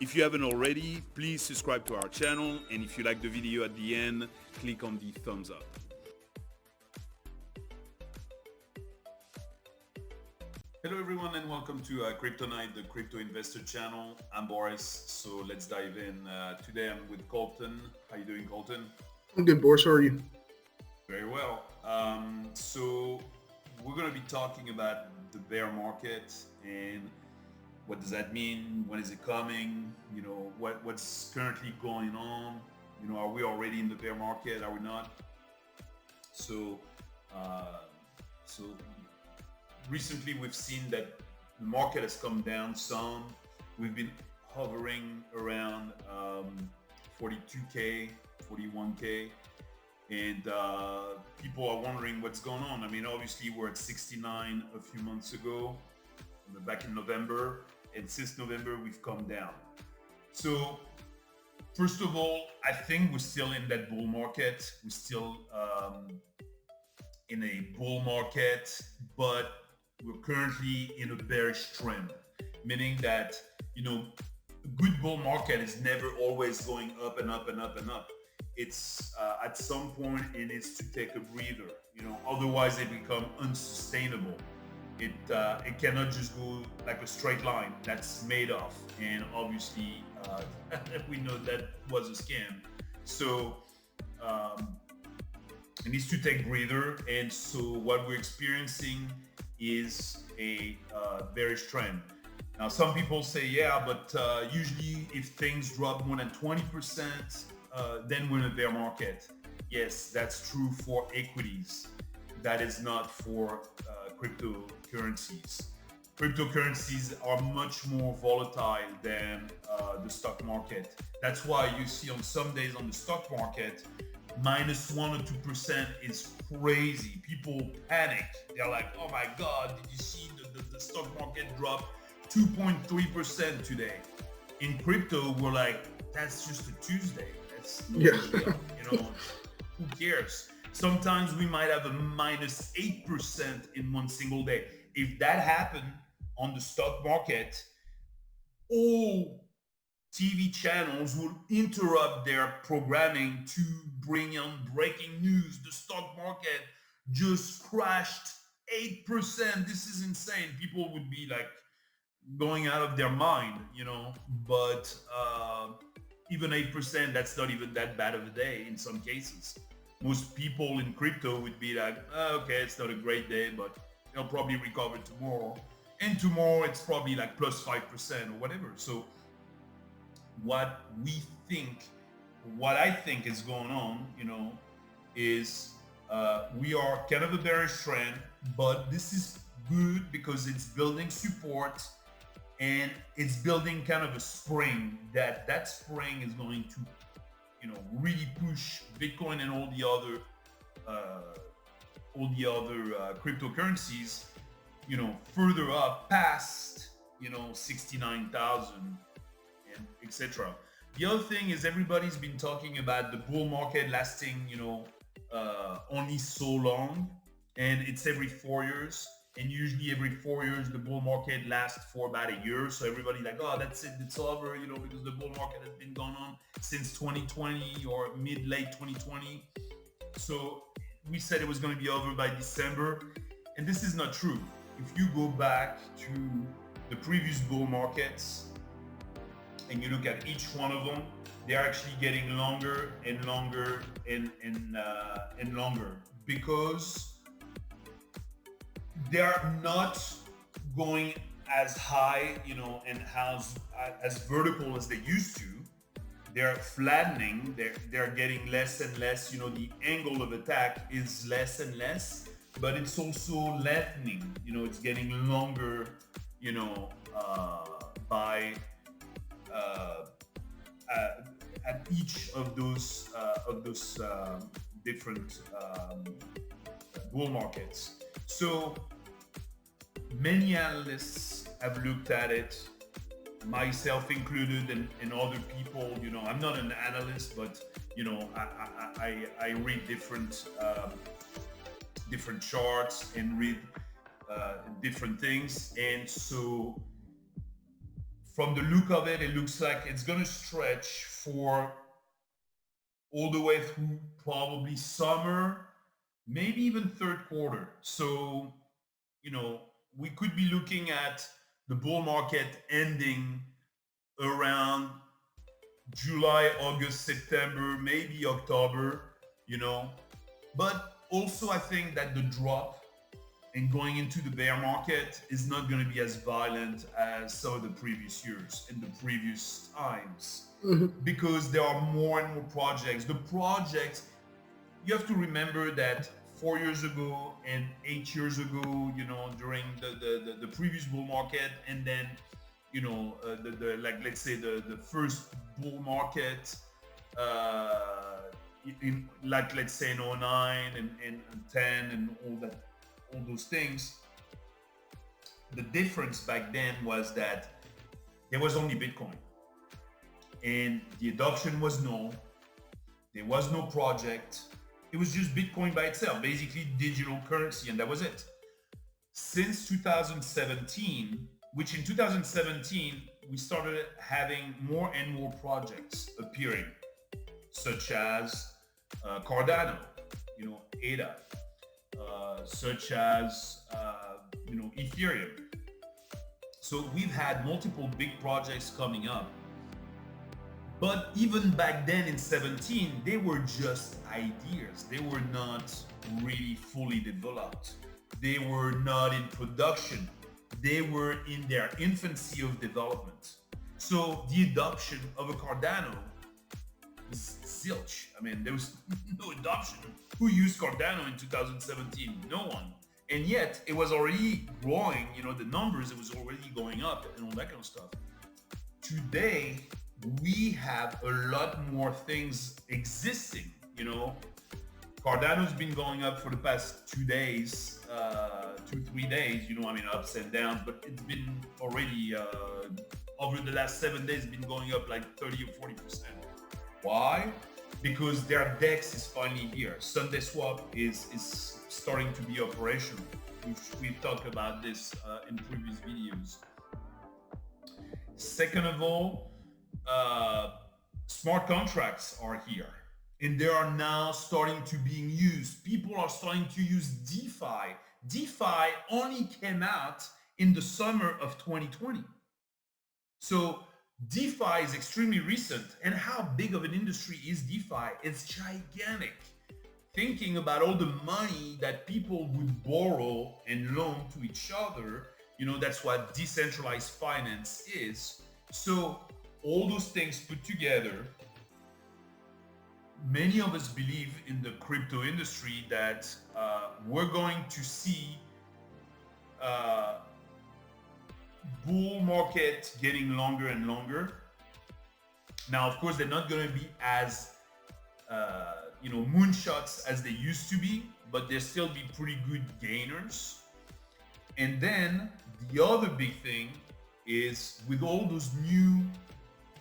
If you haven't already, please subscribe to our channel, and if you like the video at the end, click on the thumbs up. Hello everyone and welcome to Crypto Night, the crypto investor channel. I'm Boris, so let's dive in. Today I'm with Colton. How you doing, Colton? I'm good, Boris. How are you? Very well. So we're going to be talking about the bear market and what does that mean? When is it coming? You know, what's currently going on? You know, are we already in the bear market? Are we not? So, so recently we've seen that the market has come down some. We've been hovering around 42K, 41K. And people are wondering what's going on. I mean, obviously we're at 69 a few months ago, back in November, and since November we've come down. So first of all, I think we're still in that bull market. We're still in a bull market, but we're currently in a bearish trend, meaning that, you know, a good bull market is never always going up and up and up and up. It's at some point it needs to take a breather, you know, otherwise they become unsustainable. It cannot just go like a straight line. That's Madoff, and obviously we know that was a scam. So it needs to take breather, and so what we're experiencing is a bearish trend. Now some people say, yeah, but usually if things drop more than 20%, then we're in a bear market. Yes, that's true for equities. That is not for cryptocurrencies. Cryptocurrencies are much more volatile than the stock market. That's why you see on some days on the stock market, minus 1 or 2% is crazy. People panic. They're like, oh my God, did you see the stock market drop 2.3% today? In crypto, we're like, that's just a Tuesday. That's no big deal. You know, who cares? Sometimes we might have a minus 8% in one single day. If that happened on the stock market, all TV channels will interrupt their programming to bring on breaking news. The stock market just crashed 8%. This is insane. People would be like going out of their mind, you know, but even 8%, that's not even that bad of a day in some cases. Most people in crypto would be like, oh, okay, it's not a great day, but they'll probably recover tomorrow. And tomorrow it's probably like plus 5% or whatever. So what I think is going on, you know, is we are kind of a bearish trend, but this is good because it's building support and it's building kind of a spring that spring is going to, you know, really push Bitcoin and all the other cryptocurrencies, you know, further up past, you know, 69,000 and etc. The other thing is everybody's been talking about the bull market lasting, you know, only so long, and it's every 4 years. And usually every 4 years, the bull market lasts for about a year. So everybody's like, oh, that's it, it's over, you know, because the bull market has been going on since 2020 or late 2020. So we said it was going to be over by December. And this is not true. If you go back to the previous bull markets and you look at each one of them, they're actually getting longer and longer and longer because they're not going as high, you know, and as vertical as they used to. They're flattening. They're getting less and less. You know, the angle of attack is less and less, but it's also lengthening. You know, it's getting longer. You know, by at each of those different bull markets. So many analysts have looked at it, myself included, and other people. You know, I'm not an analyst, but you know, I read different charts and read different things, and so from the look of it, it looks like it's going to stretch for all the way through probably summer, maybe even third quarter. So, you know, we could be looking at the bull market ending around July, August, September, maybe October, you know. But also, I think that the drop and going into the bear market is not going to be as violent as some of the previous years and the previous times because there are more and more projects. The projects, you have to remember that 4 years ago and 8 years ago, you know, during the previous bull market, and then, you know, the like, let's say the first bull market, in like, let's say in '09 and 10 and all those things. The difference back then was that there was only Bitcoin and the adoption was no, there was no project. It was just Bitcoin by itself, basically digital currency, and that was it. Since 2017, which in 2017, we started having more and more projects appearing, such as Cardano, you know, ADA, such as you know, Ethereum. So we've had multiple big projects coming up. But even back then in 17, they were just ideas. They were not really fully developed. They were not in production. They were in their infancy of development. So the adoption of a Cardano was zilch. I mean, there was no adoption. Who used Cardano in 2017? No one. And yet it was already growing, you know, the numbers, it was already going up and all that kind of stuff. Today, we have a lot more things existing, you know. Cardano's been going up for the past 2 days, 3 days, you know, I mean, ups and downs, but it's been already, over the last 7 days, been going up like 30 or 40%. Why? Because their DEX is finally here. SundaeSwap is starting to be operational. We've talked about this in previous videos. Second of all, smart contracts are here and they are now starting to being used. People are starting to use DeFi. DeFi only came out in the summer of 2020. So DeFi is extremely recent. And how big of an industry is DeFi? It's gigantic. Thinking about all the money that people would borrow and loan to each other, you know, that's what decentralized finance is. So all those things put together, many of us believe in the crypto industry that we're going to see bull market getting longer and longer. Now, of course, they're not going to be as you know, moonshots as they used to be, but they'll still be pretty good gainers. And then the other big thing is with all those new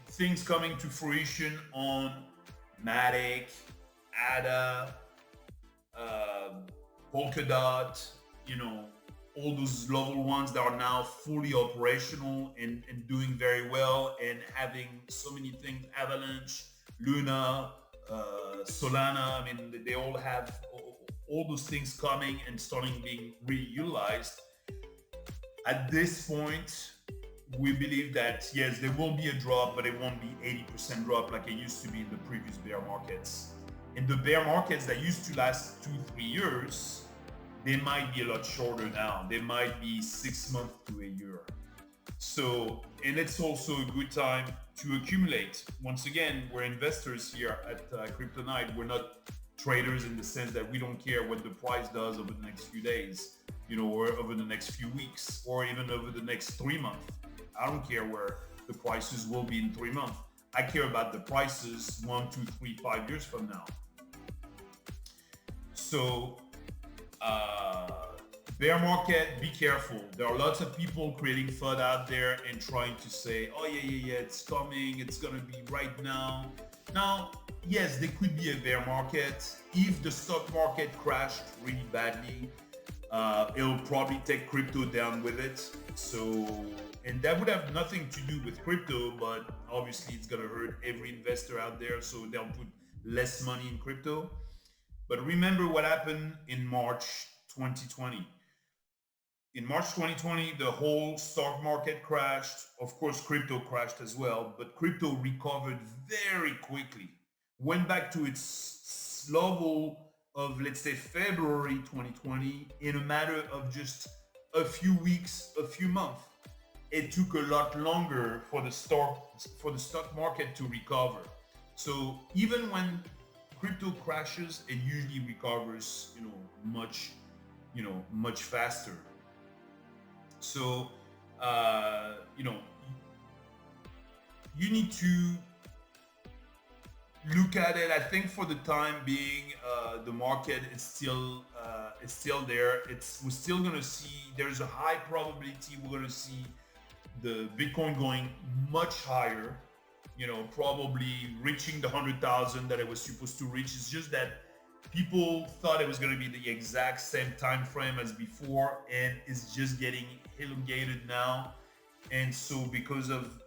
things coming to fruition on Matic, ADA, Polkadot, you know, all those level ones that are now fully operational and doing very well and having so many things, Avalanche, Luna, Solana, I mean, they all have all those things coming and starting being really utilized. At this point, we believe that yes, there will be a drop, but it won't be 80% drop like it used to be in the previous bear markets. In the bear markets that used to last 2-3 years, they might be a lot shorter now. They might be 6 months to a year. So, and it's also a good time to accumulate. Once again, we're investors here at Kryptonite. We're not traders in the sense that we don't care what the price does over the next few days, you know, or over the next few weeks, or even over the next 3 months. I don't care where the prices will be in 3 months. I care about the prices 1, 2, 3, 5 years from now. So, bear market, be careful. There are lots of people creating FUD out there and trying to say, oh yeah, it's coming, it's gonna be right now. Now, yes, there could be a bear market. If the stock market crashed really badly, it'll probably take crypto down with it. So And that would have nothing to do with crypto, but obviously it's gonna hurt every investor out there, so they'll put less money in crypto. But remember what happened in March 2020. In March 2020, the whole stock market crashed. Of course, crypto crashed as well, but crypto recovered very quickly. Went back to its level of, let's say, February 2020 in a matter of just a few weeks, a few months. It took a lot longer for the stock market to recover. So even when crypto crashes, it usually recovers, much faster. So, you know, you need to look at it. I think for the time being, the market is still there. We're still gonna see. There's a high probability we're gonna see the Bitcoin going much higher. Probably reaching the 100,000 that it was supposed to reach. It's just that people thought it was going to be the exact same time frame as before, and it's just getting elongated now. And so because of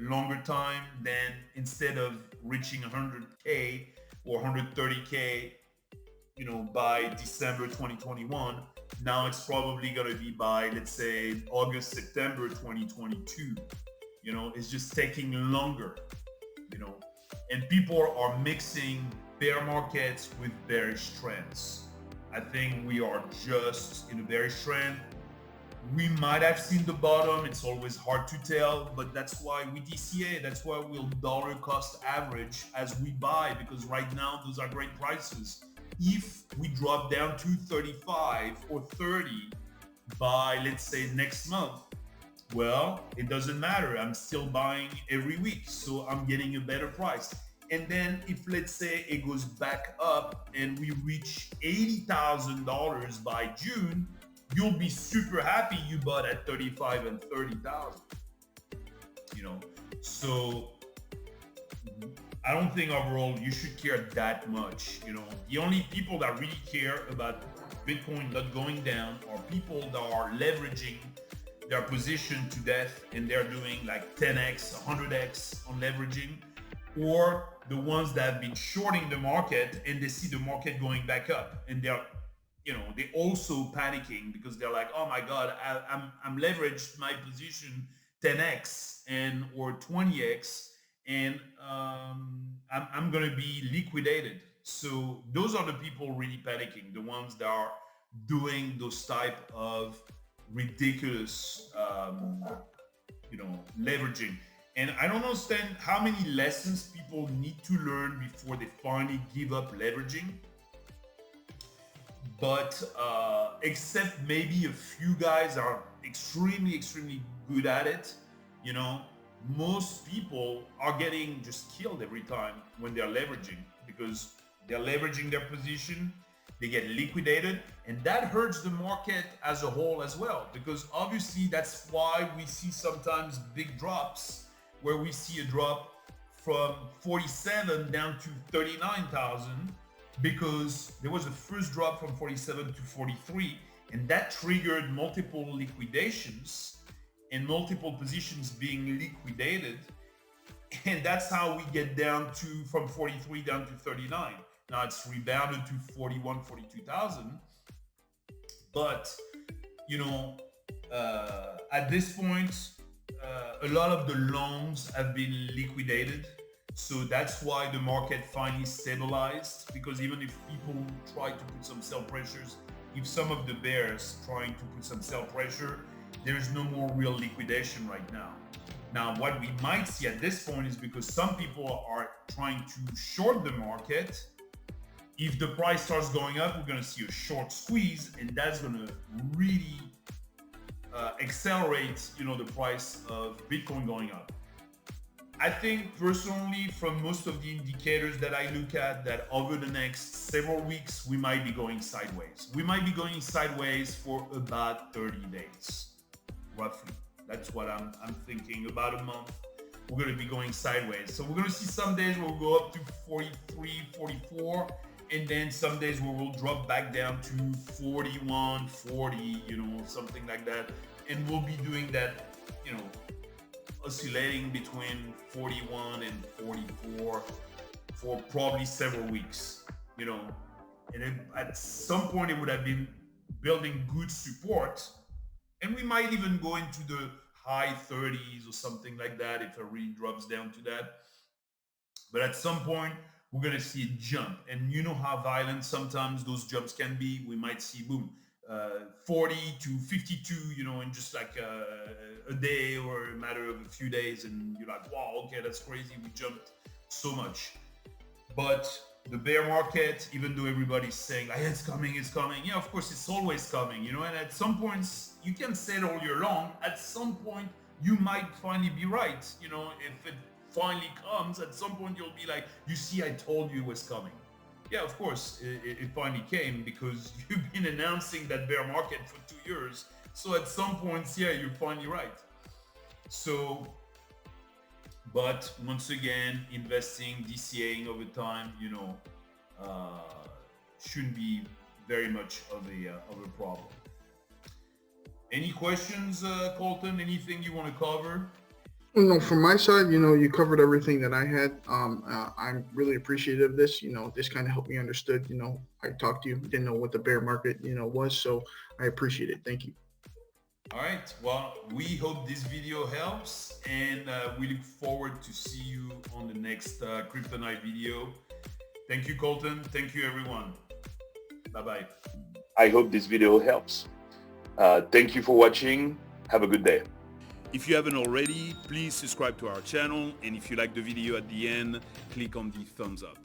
longer time, then instead of reaching 100k or 130k by December 2021, now it's probably going to be by, let's say, August, September 2022. It's just taking longer. And people are mixing bear markets with bearish trends. I think we are just in a bearish trend. We might have seen the bottom. It's always hard to tell, but that's why we DCA. That's why we'll dollar cost average as we buy, because right now those are great prices. If we drop down to 35 or 30 by, let's say, next month, well, it doesn't matter. I'm still buying every week, so I'm getting a better price. And then if, let's say, it goes back up and we reach $80,000 by June, you'll be super happy you bought at 35 and 30,000. So I don't think overall you should care that much. The only people that really care about Bitcoin not going down are people that are leveraging their position to death, and they're doing like 10x, 100x on leveraging, or the ones that have been shorting the market and they see the market going back up, and they also panicking because they're like, oh my God, I'm leveraged my position 10x or 20x, and I'm gonna be liquidated. So those are the people really panicking, the ones that are doing those type of ridiculous leveraging. And I don't understand how many lessons people need to learn before they finally give up leveraging. But except maybe a few guys are extremely good at it, most people are getting just killed every time when they're leveraging, because they're leveraging their position, they get liquidated, and that hurts the market as a whole as well, because obviously that's why we see sometimes big drops, where we see a drop from 47 down to 39,000, because there was a first drop from 47 to 43, and that triggered multiple liquidations and multiple positions being liquidated, and that's how we get down to from 43 down to 39. Now it's rebounded to 41, 42,000. But, at this point, a lot of the longs have been liquidated. So that's why the market finally stabilized, because even if people try to put some sell pressures, if some of the bears trying to put some sell pressure, there's no more real liquidation right now. Now, what we might see at this point is, because some people are trying to short the market, if the price starts going up, we're going to see a short squeeze, and that's going to really accelerate, the price of Bitcoin going up. I think personally, from most of the indicators that I look at, that over the next several weeks, we might be going sideways. We might be going sideways for about 30 days, roughly. That's what I'm thinking. About a month, we're going to be going sideways. So we're going to see some days where we'll go up to 43, 44, and then some days where we'll drop back down to 41, 40, something like that. And we'll be doing that, you know, oscillating between 41 and 44 for probably several weeks, you know, and at some point it would have been building good support, and we might even go into the high 30s or something like that if it really drops down to that. But at some point, we're going to see a jump. And you know how violent sometimes those jumps can be. We might see, boom, 40 to 52, you know, in just like a day or a matter of a few days. And you're like, wow, okay, that's crazy. We jumped so much. But the bear market, even though everybody's saying, like, it's coming, yeah, of course, it's always coming, you know. And at some points, you can say it all year long. At some point, you might finally be right. You know, if it finally comes, at some point you'll be like, you see, I told you it was coming. Yeah, of course, it finally came because you've been announcing that bear market for 2 years. So at some points, yeah, you're finally right. So, but once again, investing, DCAing over time, you know, shouldn't be very much of a problem. Any questions, Colton? Anything you want to cover? No, from my side, you covered everything that I had. I'm really appreciative of this. This kind of helped me understood. I talked to you, didn't know what the bear market, was, so I appreciate it. Thank you. All right. Well, we hope this video helps, and we look forward to see you on the next Kryptonite video. Thank you, Colton. Thank you, everyone. Bye-bye. I hope this video helps. Thank you for watching. Have a good day. If you haven't already, please subscribe to our channel, and if you like the video at the end, click on the thumbs up.